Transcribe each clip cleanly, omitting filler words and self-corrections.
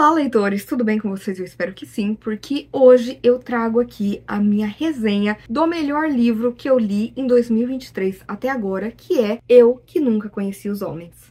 Olá, leitores! Tudo bem com vocês? Eu espero que sim, porque hoje eu trago aqui a minha resenha do melhor livro que eu li em 2023 até agora, que é Eu Que Nunca Conheci os Homens.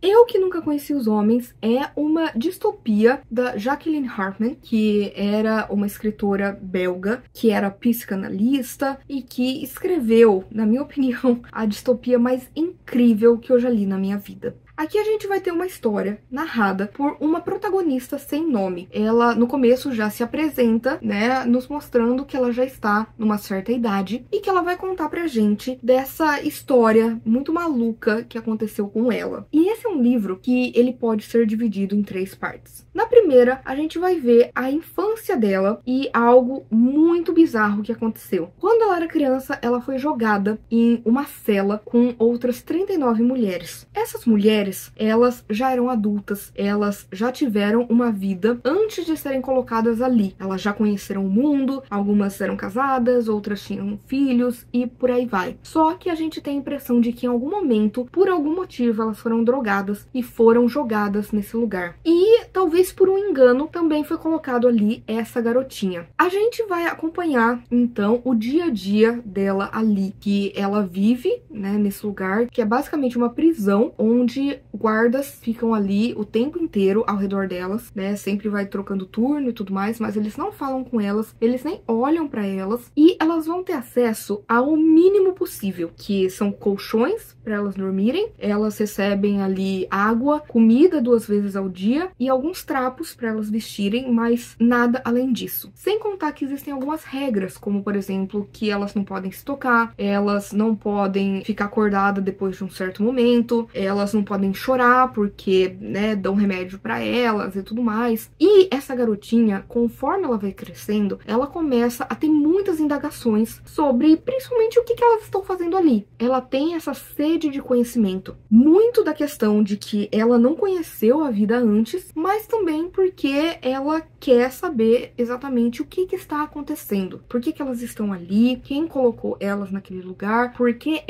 Eu Que Nunca Conheci os Homens é uma distopia da Jacqueline Hartmann, que era uma escritora belga, que era psicanalista e que escreveu, na minha opinião, a distopia mais incrível que eu já li na minha vida. Aqui a gente vai ter uma história narrada por uma protagonista sem nome. Ela, no começo, já se apresenta, né, nos mostrando que ela já está numa certa idade e que ela vai contar pra gente dessa história muito maluca que aconteceu com ela. E esse é um livro que ele pode ser dividido em 3 partes. Na primeira, a gente vai ver a infância dela e algo muito bizarro que aconteceu. Quando ela era criança, ela foi jogada em uma cela com outras 39 mulheres. Essas mulheres, elas já eram adultas, elas já tiveram uma vida antes de serem colocadas ali. Elas já conheceram o mundo, algumas eram casadas, outras tinham filhos e por aí vai. Só que a gente tem a impressão de que em algum momento, por algum motivo, elas foram drogadas e foram jogadas nesse lugar. E talvez por um engano também foi colocado ali essa garotinha. A gente vai acompanhar então o dia a dia dela ali, que ela vive, né, nesse lugar, que é basicamente uma prisão onde guardas ficam ali o tempo inteiro ao redor delas, né? Sempre vai trocando turno e tudo mais, mas eles não falam com elas, eles nem olham pra elas e elas vão ter acesso ao mínimo possível, que são colchões para elas dormirem, elas recebem ali água, comida 2 vezes ao dia e alguns trapos para elas vestirem, mas nada além disso. Sem contar que existem algumas regras, como por exemplo, que elas não podem se tocar, elas não podem ficar acordadas depois de um certo momento, elas não podem chorar porque, né, dão remédio para elas e tudo mais. E essa garotinha, conforme ela vai crescendo, ela começa a ter muitas indagações sobre, principalmente, o que elas estão fazendo ali. Ela tem essa sede de conhecimento, muito da questão de que ela não conheceu a vida antes, mas também porque ela quer saber exatamente o que está acontecendo, por que elas estão ali, quem colocou elas naquele lugar, por que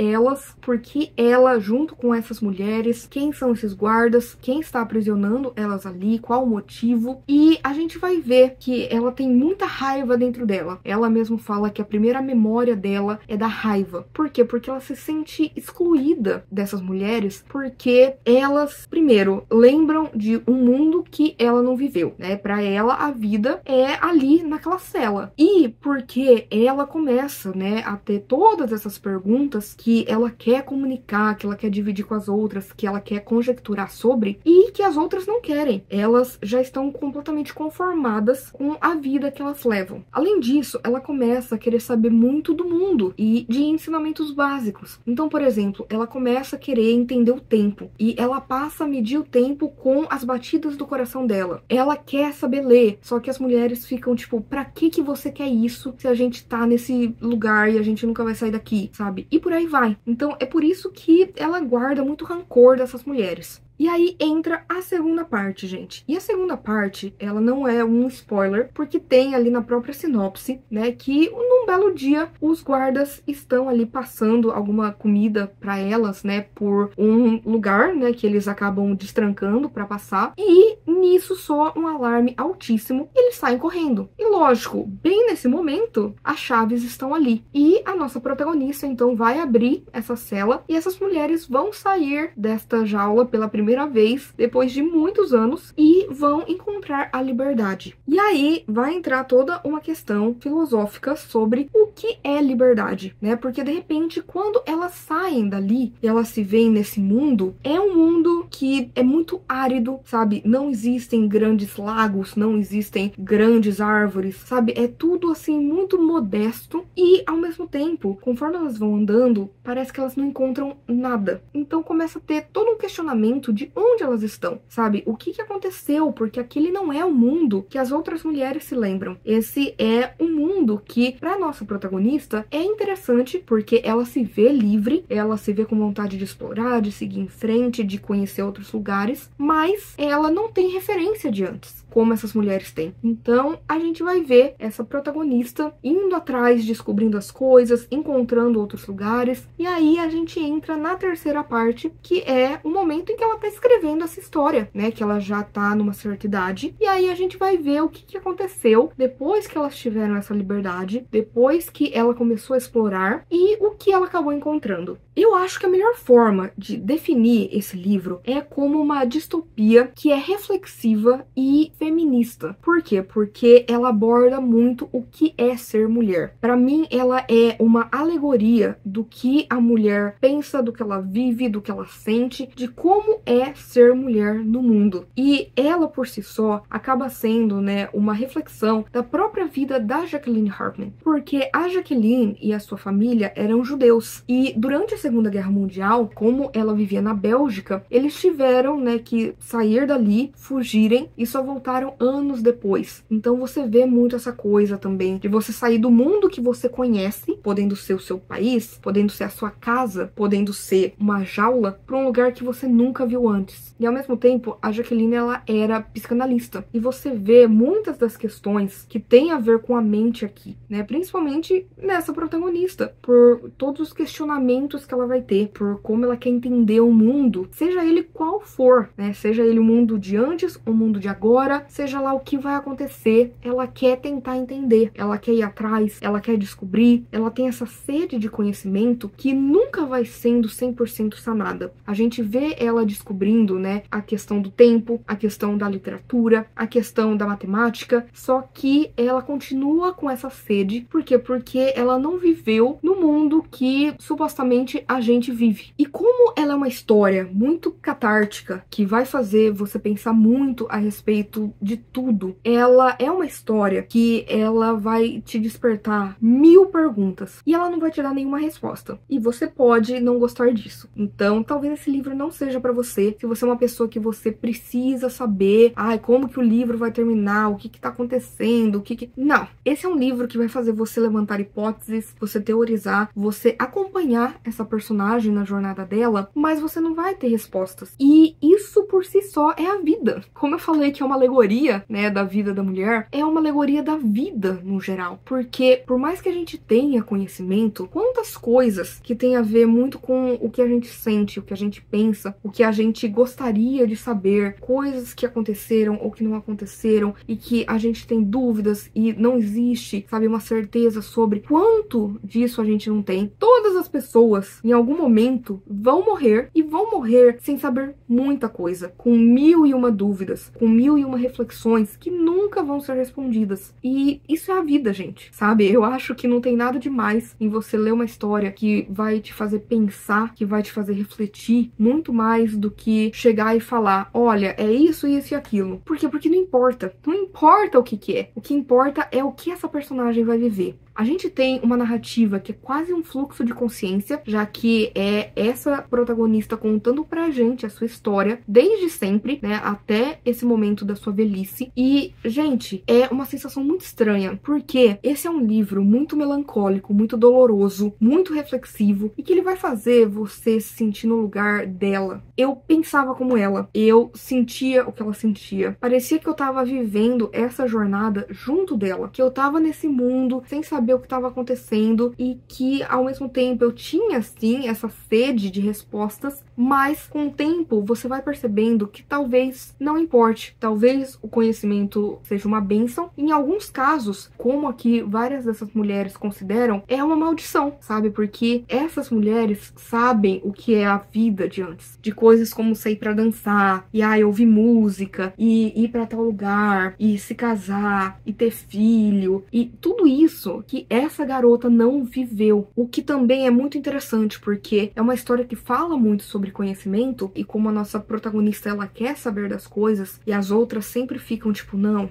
ela junto com essas mulheres, quem são esses guardas, quem está aprisionando elas ali, qual o motivo. E a gente vai ver que ela tem muita raiva dentro dela. Ela mesma fala que a primeira memória dela é da raiva. Por quê? Porque ela se sente excluída dessas mulheres, porque elas, primeiro, lembram de um mundo que ela não viveu, né? Pra ela, a vida é ali naquela cela. E porque ela começa, né, a ter todas essas perguntas que ela quer comunicar, que ela quer dividir com as outras, que ela quer conjecturar sobre, e que as outras não querem. Elas já estão completamente conformadas com a vida que elas levam. Além disso, ela começa a querer saber muito do mundo e de ensinamentos básicos. Então, por exemplo, ela começa a querer entender o tempo e ela passa a medir o tempo com as batidas do coração dela. Ela quer saber ler, só que as mulheres ficam tipo, pra que você quer isso se a gente tá nesse lugar e a gente nunca vai sair daqui, sabe? E por aí vai. Então é por isso que ela guarda muito rancor dessas mulheres. E aí entra a segunda parte, gente. E a segunda parte, ela não é um spoiler, porque tem ali na própria sinopse, né, que num belo dia os guardas estão ali passando alguma comida pra elas, né, por um lugar, né, que eles acabam destrancando pra passar. E nisso soa um alarme altíssimo e eles saem correndo. E lógico, bem nesse momento, as chaves estão ali. E a nossa protagonista, então, vai abrir essa cela e essas mulheres vão sair desta jaula pela primeira vez, depois de muitos anos, e vão encontrar a liberdade. E aí vai entrar toda uma questão filosófica sobre o que é liberdade, né? Porque de repente, quando elas saem dali e elas se veem nesse mundo, é um mundo que é muito árido, sabe? Não existem grandes lagos, não existem grandes árvores, sabe? É tudo assim muito modesto e ao mesmo tempo, conforme elas vão andando, parece que elas não encontram nada. Então começa a ter todo um questionamento de onde elas estão, sabe? O que aconteceu? Porque aquele não é o mundo que as outras mulheres se lembram. Esse é um mundo que, para nossa protagonista, é interessante porque ela se vê livre, ela se vê com vontade de explorar, de seguir em frente, de conhecer outros lugares, mas ela não tem referência de antes, como essas mulheres têm. Então a gente vai ver essa protagonista indo atrás, descobrindo as coisas, encontrando outros lugares, e aí a gente entra na terceira parte, que é o momento em que ela tá escrevendo essa história, né, que ela já tá numa certa idade, e aí a gente vai ver o que aconteceu depois que elas tiveram essa liberdade, depois que ela começou a explorar e o que ela acabou encontrando. Eu acho que a melhor forma de definir esse livro é como uma distopia que é reflexiva e feminista. Por quê? Porque ela aborda muito o que é ser mulher. Para mim, ela é uma alegoria do que a mulher pensa, do que ela vive, do que ela sente, de como é ser mulher no mundo. E ela, por si só, acaba sendo, né, uma reflexão da própria vida da Jacqueline Hartman. Porque a Jacqueline e a sua família eram judeus. E durante a Segunda Guerra Mundial, como ela vivia na Bélgica, eles tiveram, né, que sair dali, fugirem e só voltaram anos depois. Então você vê muito essa coisa também de você sair do mundo que você conhece, podendo ser o seu país, podendo ser a sua casa, podendo ser uma jaula, para um lugar que você nunca viu antes. E ao mesmo tempo, a Jacqueline, ela era psicanalista. E você vê muitas das questões que tem a ver com a mente aqui, né? Principalmente nessa protagonista, por todos os questionamentos que ela vai ter, por como ela quer entender o mundo, seja ele qual for, né? Seja ele o mundo de antes, o mundo de agora, seja lá o que vai acontecer, ela quer tentar entender, ela quer ir atrás, ela quer descobrir, ela tem essa sede de conhecimento que nunca vai sendo 100% sanada. A gente vê ela descobrindo, né, a questão do tempo, a questão da literatura, a questão da matemática, só que ela continua com essa sede. Por quê? Porque ela não viveu no mundo que supostamente a gente vive. E como ela é uma história muito catártica, que vai fazer você pensar muito a respeito de tudo, ela é uma história que ela vai te despertar 1000 perguntas e ela não vai te dar nenhuma resposta. E você pode não gostar disso. Então, talvez esse livro não seja pra você. Se você é uma pessoa que você precisa saber, como que o livro vai terminar, o que que tá acontecendo, Não. Esse é um livro que vai fazer você levantar hipóteses, você teorizar, você acompanhar essa personagem na jornada dela, mas você não vai ter respostas. E isso por si só é a vida. Como eu falei que é uma alegoria, né, da vida da mulher, é uma alegoria da vida no geral. Porque por mais que a gente tenha conhecimento, quantas coisas que tem a ver muito com o que a gente sente, o que a gente pensa, o que a gente gostaria de saber, coisas que aconteceram ou que não aconteceram e que a gente tem dúvidas e não existe, sabe, uma certeza sobre quanto disso a gente não tem. Todas as pessoas, em algum momento, vão morrer e vão morrer sem saber muita coisa, com 1001 dúvidas, com 1001 reflexões que nunca vão ser respondidas. E isso é a vida, gente, sabe? Eu acho que não tem nada demais em você ler uma história que vai te fazer pensar, que vai te fazer refletir muito mais do que chegar e falar, olha, é isso, isso e aquilo. Por quê? Porque não importa. Não importa o que é. O que importa é o que essa personagem vai viver. A gente tem uma narrativa que é quase um fluxo de consciência, já que é essa protagonista contando pra gente a sua história desde sempre, né, até esse momento da sua velhice. E, gente, é uma sensação muito estranha, porque esse é um livro muito melancólico, muito doloroso, muito reflexivo, e que ele vai fazer você se sentir no lugar dela. Eu pensava como ela, eu sentia o que ela sentia. Parecia que eu tava vivendo essa jornada junto dela, que eu tava nesse mundo sem saber o que estava acontecendo e que ao mesmo tempo eu tinha sim essa sede de respostas, mas com o tempo você vai percebendo que talvez não importe, talvez o conhecimento seja uma bênção. Em alguns casos, como aqui várias dessas mulheres consideram, é uma maldição, sabe? Porque essas mulheres sabem o que é a vida de antes, de coisas como sair para dançar e ouvir música e ir para tal lugar e se casar e ter filho e tudo isso que essa garota não viveu. O que também é muito interessante, porque é uma história que fala muito sobre conhecimento e como a nossa protagonista, ela quer saber das coisas e as outras sempre ficam tipo, não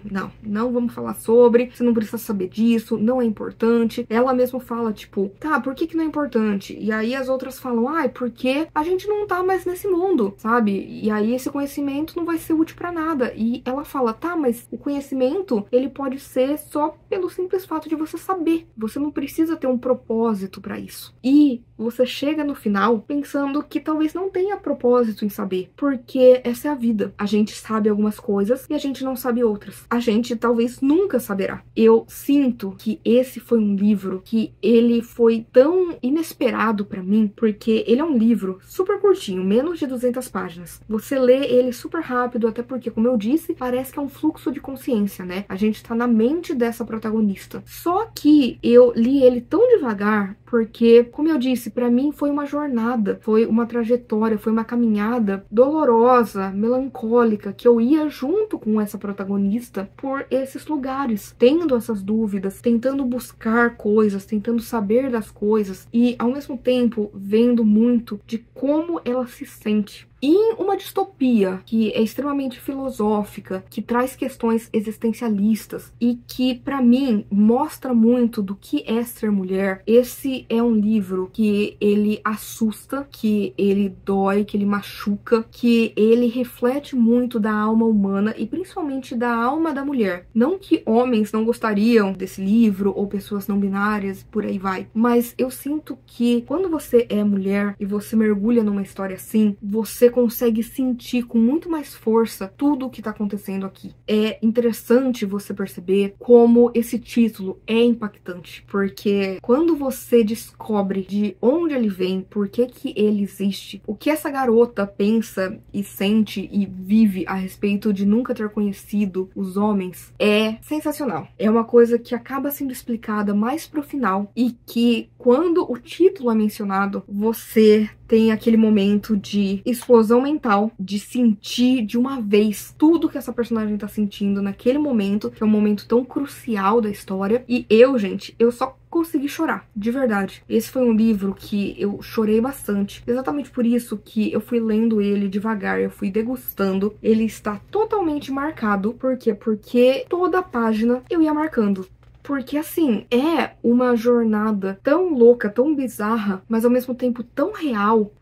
vamos falar sobre, você não precisa saber disso, não é importante. Ela mesma fala tipo, tá, por que não é importante? E aí as outras falam, porque a gente não tá mais nesse mundo, sabe? E aí esse conhecimento não vai ser útil pra nada. E ela fala, tá, mas o conhecimento, ele pode ser só pelo simples fato de você saber. Você não precisa ter um propósito pra isso. E você chega no final pensando que talvez não não tenha propósito em saber, porque essa é a vida. A gente sabe algumas coisas e a gente não sabe outras. A gente talvez nunca saberá. Eu sinto que esse foi um livro que ele foi tão inesperado pra mim, porque ele é um livro super curtinho, menos de 200 páginas. Você lê ele super rápido, até porque, como eu disse, parece que é um fluxo de consciência, né? A gente tá na mente dessa protagonista. Só que eu li ele tão devagar, porque, como eu disse, pra mim foi uma jornada, foi uma trajetória, foi uma caminhada dolorosa, melancólica, que eu ia junto com essa protagonista por esses lugares, tendo essas dúvidas, tentando buscar coisas, tentando saber das coisas e, ao mesmo tempo, vendo muito de como ela se sente. Em uma distopia que é extremamente filosófica, que traz questões existencialistas e que, pra mim, mostra muito do que é ser mulher, esse é um livro que ele assusta, que ele dói, que ele machuca, que ele reflete muito da alma humana e principalmente da alma da mulher. Não que homens não gostariam desse livro ou pessoas não binárias, por aí vai, mas eu sinto que quando você é mulher e você mergulha numa história assim, você consegue sentir com muito mais força tudo o que tá acontecendo aqui. É interessante você perceber como esse título é impactante, porque quando você descobre de onde ele vem, por que que ele existe, o que essa garota pensa e sente e vive a respeito de nunca ter conhecido os homens, é sensacional. É uma coisa que acaba sendo explicada mais pro final e que, quando o título é mencionado, você tem aquele momento de explosão mental, de sentir de uma vez tudo que essa personagem tá sentindo naquele momento, que é um momento tão crucial da história. E eu, gente, eu só consegui chorar, de verdade. Esse foi um livro que eu chorei bastante, exatamente por isso que eu fui lendo ele devagar, eu fui degustando. Ele está totalmente marcado. Por quê? Porque toda a página eu ia marcando. Porque, assim, é uma jornada tão louca, tão bizarra, mas ao mesmo tempo tão real.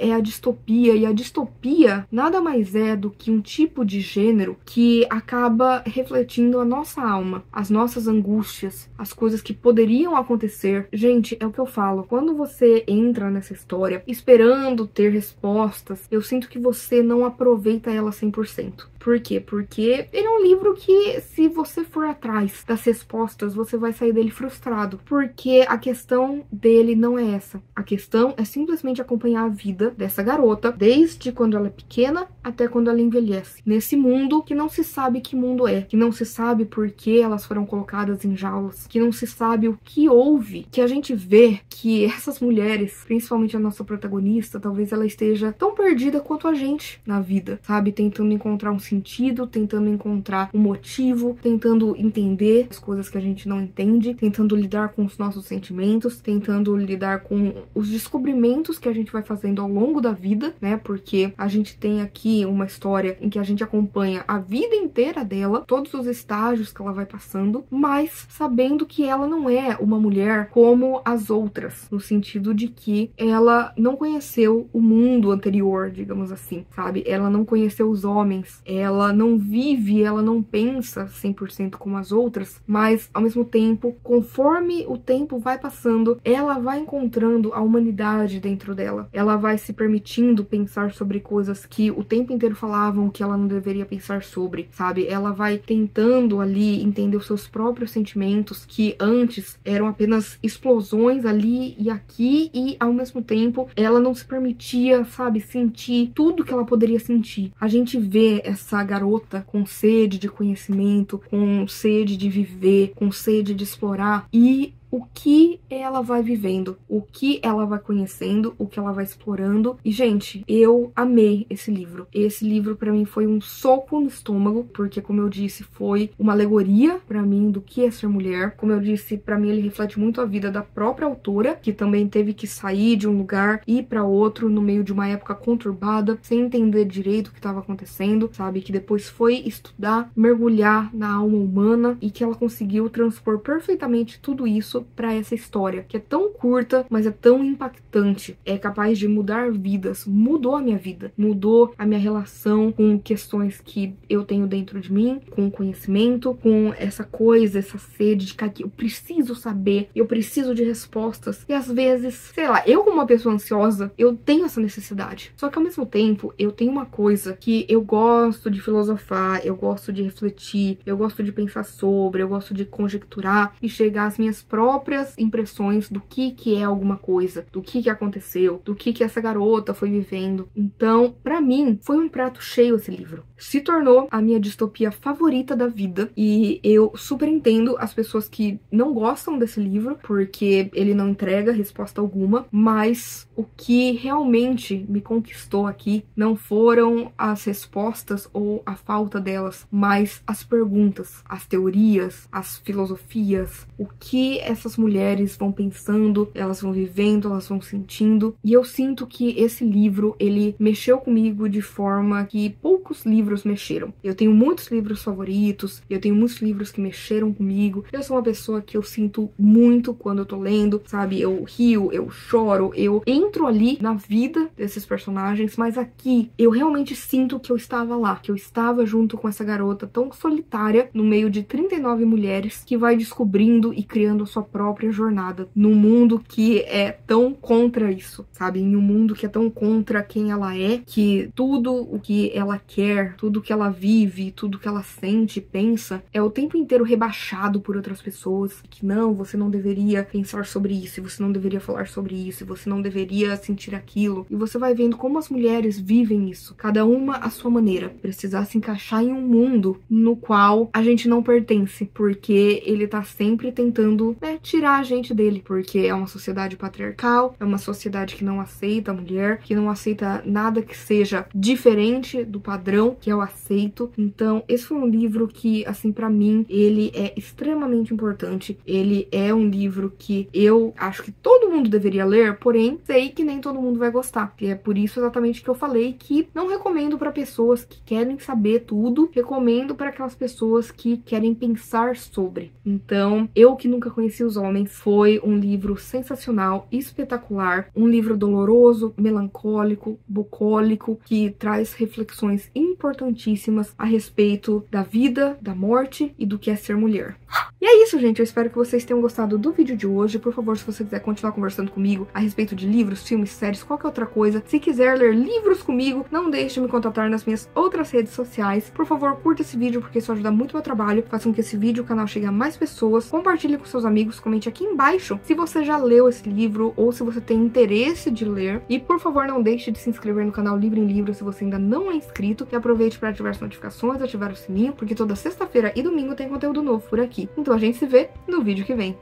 É a distopia. E a distopia nada mais é do que um tipo de gênero que acaba refletindo a nossa alma, as nossas angústias, as coisas que poderiam acontecer. Gente, é o que eu falo. Quando você entra nessa história esperando ter respostas, eu sinto que você não aproveita ela 100%. Por quê? Porque ele é um livro que, se você for atrás das respostas, você vai sair dele frustrado. Porque a questão dele não é essa. A questão é simplesmente acompanhar a vida dessa garota, desde quando ela é pequena até quando ela envelhece. Nesse mundo que não se sabe que mundo é, que não se sabe por que elas foram colocadas em jaulas, que não se sabe o que houve, que a gente vê que essas mulheres, principalmente a nossa protagonista, talvez ela esteja tão perdida quanto a gente na vida, sabe? Tentando encontrar um sentido, tentando encontrar um motivo, tentando entender as coisas que a gente não entende, tentando lidar com os nossos sentimentos, tentando lidar com os descobrimentos que a gente vai fazendo ao longo da vida, né? Porque a gente tem aqui uma história em que a gente acompanha a vida inteira dela, todos os estágios que ela vai passando, mas sabendo que ela não é uma mulher como as outras, no sentido de que ela não conheceu o mundo anterior, digamos assim, sabe? Ela não conheceu os homens, ela não vive, ela não pensa 100% como as outras, mas ao mesmo tempo, conforme o tempo vai passando, ela vai encontrando a humanidade dentro dela. Ela vai se permitindo pensar sobre coisas que o tempo inteiro falavam que ela não deveria pensar sobre, sabe? Ela vai tentando ali entender os seus próprios sentimentos, que antes eram apenas explosões ali e aqui, e ao mesmo tempo ela não se permitia, sabe, sentir tudo que ela poderia sentir. A gente vê essa garota com sede de conhecimento, com sede de viver, com sede de explorar, e o que ela vai vivendo, o que ela vai conhecendo, o que ela vai explorando. E, gente, eu amei esse livro. Esse livro, pra mim, foi um soco no estômago, porque, como eu disse, foi uma alegoria pra mim do que é ser mulher. Como eu disse, pra mim ele reflete muito a vida da própria autora, que também teve que sair de um lugar e ir pra outro no meio de uma época conturbada, sem entender direito o que estava acontecendo, sabe? Que depois foi estudar, mergulhar na alma humana, e que ela conseguiu transpor perfeitamente tudo isso isso pra essa história, que é tão curta, mas é tão impactante. É capaz de mudar vidas. Mudou a minha vida. Mudou a minha relação com questões que eu tenho dentro de mim, com o conhecimento, com essa coisa, essa sede de que eu preciso saber, eu preciso de respostas. E às vezes, sei lá, eu como uma pessoa ansiosa, eu tenho essa necessidade. Só que ao mesmo tempo, eu tenho uma coisa que eu gosto de filosofar, eu gosto de refletir, eu gosto de pensar sobre, eu gosto de conjecturar e chegar às minhas próprias impressões do que é alguma coisa, do que aconteceu, do que essa garota foi vivendo. Então, pra mim, foi um prato cheio esse livro. Se tornou a minha distopia favorita da vida e eu super entendo as pessoas que não gostam desse livro porque ele não entrega resposta alguma, mas o que realmente me conquistou aqui não foram as respostas ou a falta delas, mas as perguntas, as teorias, as filosofias, o que essas mulheres vão pensando, elas vão vivendo, elas vão sentindo. E eu sinto que esse livro, ele mexeu comigo de forma que poucos livros mexeram. Eu tenho muitos livros favoritos, eu tenho muitos livros que mexeram comigo. Eu sou uma pessoa que eu sinto muito quando eu tô lendo, sabe? Eu rio, eu choro, eu entro ali na vida desses personagens, mas aqui eu realmente sinto que eu estava lá, que eu estava junto com essa garota tão solitária no meio de 39 mulheres que vai descobrindo e criando a sua própria jornada num mundo que é tão contra isso, sabe? Em um mundo que é tão contra quem ela é, que tudo o que ela quer, tudo que ela vive, tudo que ela sente, pensa, é o tempo inteiro rebaixado por outras pessoas, que não, você não deveria pensar sobre isso, você não deveria falar sobre isso, você não deveria sentir aquilo. E você vai vendo como as mulheres vivem isso, cada uma à sua maneira, precisar se encaixar em um mundo no qual a gente não pertence, porque ele tá sempre tentando, né, tirar a gente dele, porque é uma sociedade patriarcal, é uma sociedade que não aceita a mulher, que não aceita nada que seja diferente do padrão que eu aceito. Então, esse foi um livro que, assim, pra mim, ele é extremamente importante. Ele é um livro que eu acho que todo mundo deveria ler, porém, sei que nem todo mundo vai gostar. E é por isso exatamente que eu falei que não recomendo pra pessoas que querem saber tudo, recomendo para aquelas pessoas que querem pensar sobre. Então, Eu que Nunca Conheci os Homens foi um livro sensacional, espetacular, um livro doloroso, melancólico, bucólico, que traz reflexões importantíssimas a respeito da vida, da morte e do que é ser mulher. E é isso, gente. Eu espero que vocês tenham gostado do vídeo de hoje. Por favor, se você quiser continuar conversando comigo a respeito de livros, filmes, séries, qualquer outra coisa, se quiser ler livros comigo, não deixe de me contatar nas minhas outras redes sociais. Por favor, curta esse vídeo, porque isso ajuda muito o meu trabalho. Faça com que esse vídeo, o canal, chegue a mais pessoas. Compartilhe com seus amigos, comente aqui embaixo se você já leu esse livro ou se você tem interesse de ler. E, por favor, não deixe de se inscrever no canal Livro em Livro se você ainda não é inscrito. E aproveite para ativar as notificações, ativar o sininho, porque toda sexta-feira e domingo tem conteúdo novo por aqui. Então a gente se vê no vídeo que vem.